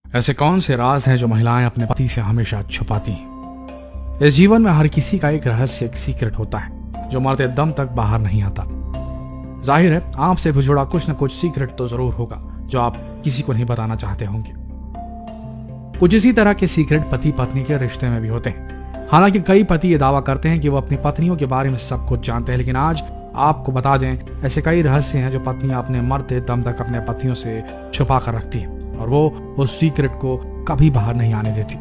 ऐसे कौन से राज हैं जो महिलाएं अपने पति से हमेशा छुपाती हैं? इस जीवन में हर किसी का एक रहस्य, एक सीक्रेट होता है जो मरते दम तक बाहर नहीं आता। जाहिर है आपसे भी जुड़ा कुछ न कुछ सीक्रेट तो जरूर होगा जो आप किसी को नहीं बताना चाहते होंगे। कुछ इसी तरह के सीक्रेट पति पत्नी के रिश्ते में भी होते हैं। हालांकि कई पति ये दावा करते हैं कि वो अपनी पत्नियों के बारे में सब कुछ जानते हैं, लेकिन आज आपको बता दें ऐसे कई रहस्य हैं जो पत्नियां अपने मरते दम तक अपने पतियों से छुपा कर रखती हैं और वो उस सीक्रेट को कभी बाहर नहीं आने देती।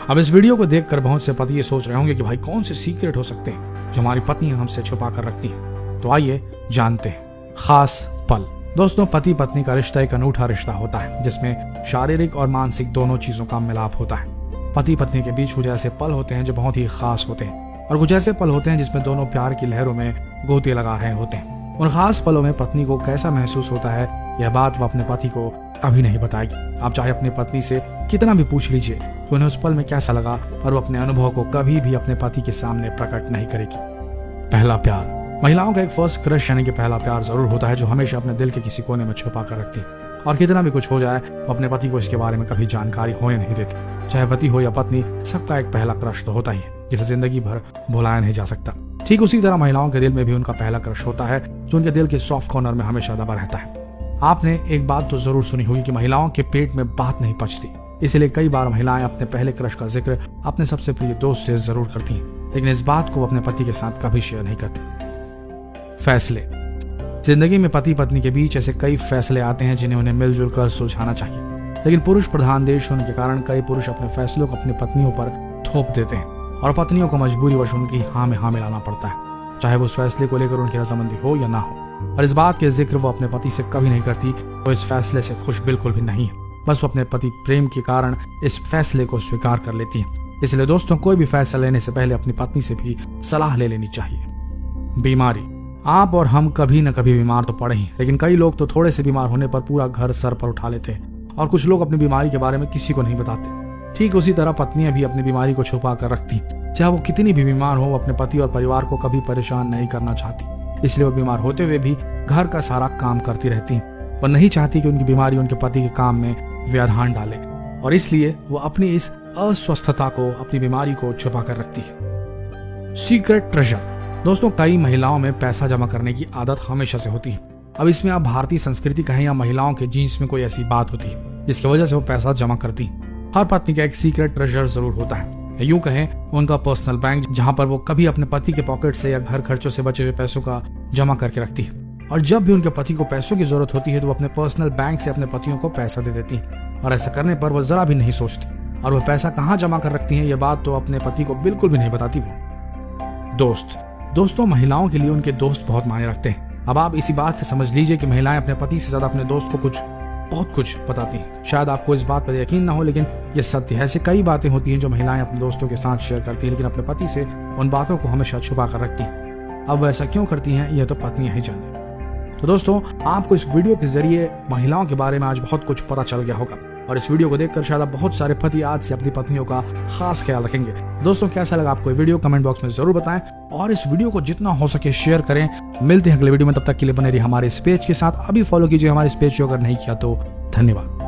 अब इस वीडियो को देखकर बहुत से पति ये सोच रहे होंगे कि भाई कौन से सीक्रेट हो सकते हैं जो हमारी पत्नी हमसे छुपा कर रखती हैं। तो आइए जानते हैं। खास पल। दोस्तों, पति पत्नी का रिश्ता एक अनूठा रिश्ता होता है जिसमें शारीरिक और मानसिक दोनों चीजों का मिलाप होता है। पति पत्नी के बीच कुछ ऐसे पल होते हैं जो बहुत ही खास होते हैं और कुछ ऐसे पल होते हैं जिसमें दोनों प्यार की लहरों में गोते लगा रहे होते हैं। उन खास पलों में पत्नी को कैसा महसूस होता है यह बात वो अपने पति को कभी नहीं बताएगी। आप चाहे अपनी पत्नी से कितना भी पूछ लीजिए कि उन्हें उस पल में कैसा लगा, पर वो अपने अनुभव को कभी भी अपने पति के सामने प्रकट नहीं करेगी। पहला प्यार। महिलाओं का एक फर्स्ट क्रश यानी कि पहला प्यार जरूर होता है जो हमेशा अपने दिल के किसी कोने में छुपा कर रखती है और कितना भी कुछ हो जाए वो अपने पति को इसके बारे में कभी जानकारी होने नहीं देती। चाहे पति हो या पत्नी, सबका एक पहला क्रश तो होता ही है जिसे जिंदगी भर भुलाया नहीं जा सकता। ठीक उसी तरह महिलाओं के दिल में भी उनका पहला क्रश होता है जो उनके दिल के सॉफ्ट कॉर्नर में हमेशा दबा रहता है। आपने एक बात तो जरूर सुनी होगी कि महिलाओं के पेट में बात नहीं पचती, इसलिए कई बार महिलाएं अपने पहले क्रश का जिक्र अपने सबसे प्रिय दोस्त से जरूर करती हैं, लेकिन इस बात को अपने पति के साथ कभी शेयर नहीं करती। फैसले। जिंदगी में पति पत्नी के बीच ऐसे कई फैसले आते हैं जिन्हें उन्हें मिलजुल कर सुलझाना चाहिए, लेकिन पुरुष प्रधान देश होने के कारण कई पुरुष अपने फैसलों को अपनी पत्नियों पर थोप देते हैं और पत्नियों को मजबूरीवश उनकी हाँ में हाँ मिलाना पड़ता है, चाहे वो उस फैसले को लेकर उनकी रजामंदी हो या ना हो। और इस बात के जिक्र वो अपने पति से कभी नहीं करती। वो इस फैसले से खुश बिल्कुल भी नहीं है, बस वो अपने पति प्रेम के कारण इस फैसले को स्वीकार कर लेती है। इसलिए दोस्तों, कोई भी फैसला लेने से पहले अपनी पत्नी से भी सलाह ले लेनी चाहिए। बीमारी। आप और हम कभी न कभी बीमार तो पड़े ही, लेकिन कई लोग तो थोड़े से बीमार होने पर पूरा घर सर पर उठा लेते हैं और कुछ लोग अपनी बीमारी के बारे में किसी को नहीं बताते। ठीक उसी तरह पत्नियां भी अपनी बीमारी को छुपा कर रखती, चाहे वो कितनी भी बीमार हो, वो अपने पति और परिवार को कभी परेशान नहीं करना चाहती। इसलिए वो बीमार होते हुए भी घर का सारा काम करती रहती और नहीं चाहती कि उनकी बीमारी उनके पति के काम में व्यवधान डाले, और इसलिए वो अपनी इस अस्वस्थता को, अपनी बीमारी को छुपा कर रखती है। Secret treasure. दोस्तों, कई महिलाओं में पैसा जमा करने की आदत हमेशा से होती है। अब इसमें आप भारतीय संस्कृति कहें या महिलाओं के जीन्स में कोई ऐसी बात होती है जिसकी वजह से वो पैसा जमा करती। हर पत्नी का एक सीक्रेट ट्रेजर जरूर होता है, यूं कहें उनका पर्सनल बैंक, जहां पर वो कभी अपने पति के पॉकेट से या घर खर्चों से बचे हुए पैसों का जमा करके रखती है, और जब भी उनके पति को पैसों की जरूरत होती है तो वो अपने पर्सनल बैंक से अपने पतियों को पैसा दे देती है। और ऐसा करने पर वो जरा भी नहीं सोचती और वह पैसा कहाँ जमा कर रखती है ये बात तो अपने पति को बिल्कुल भी नहीं बताती वो। दोस्तों, महिलाओं के लिए उनके दोस्त बहुत मायने रखते हैं। अब आप इसी बात से समझ लीजिए कि महिलाएं अपने पति से ज्यादा अपने दोस्त को बहुत कुछ बताती हैं। शायद आपको इस बात पर यकीन ना हो, लेकिन ये सत्य है। ऐसी कई बातें होती हैं जो महिलाएं अपने दोस्तों के साथ शेयर करती हैं, लेकिन अपने पति से उन बातों को हमेशा छुपा कर रखती हैं। अब वो ऐसा क्यों करती हैं यह तो पत्नियां ही जाने। तो दोस्तों, आपको इस वीडियो के जरिए महिलाओं के बारे में आज बहुत कुछ पता चल गया होगा, और इस वीडियो को देखकर शायद बहुत सारे पति आज से अपनी पत्नियों का खास ख्याल रखेंगे। दोस्तों, कैसा लगा आपको ये वीडियो कमेंट बॉक्स में जरूर बताएं और इस वीडियो को जितना हो सके शेयर करें। मिलते हैं अगले वीडियो में, तब तक के लिए बने रहिए हमारे इस पेज के साथ। अभी फॉलो कीजिए हमारे इस पेज को अगर नहीं किया तो। धन्यवाद।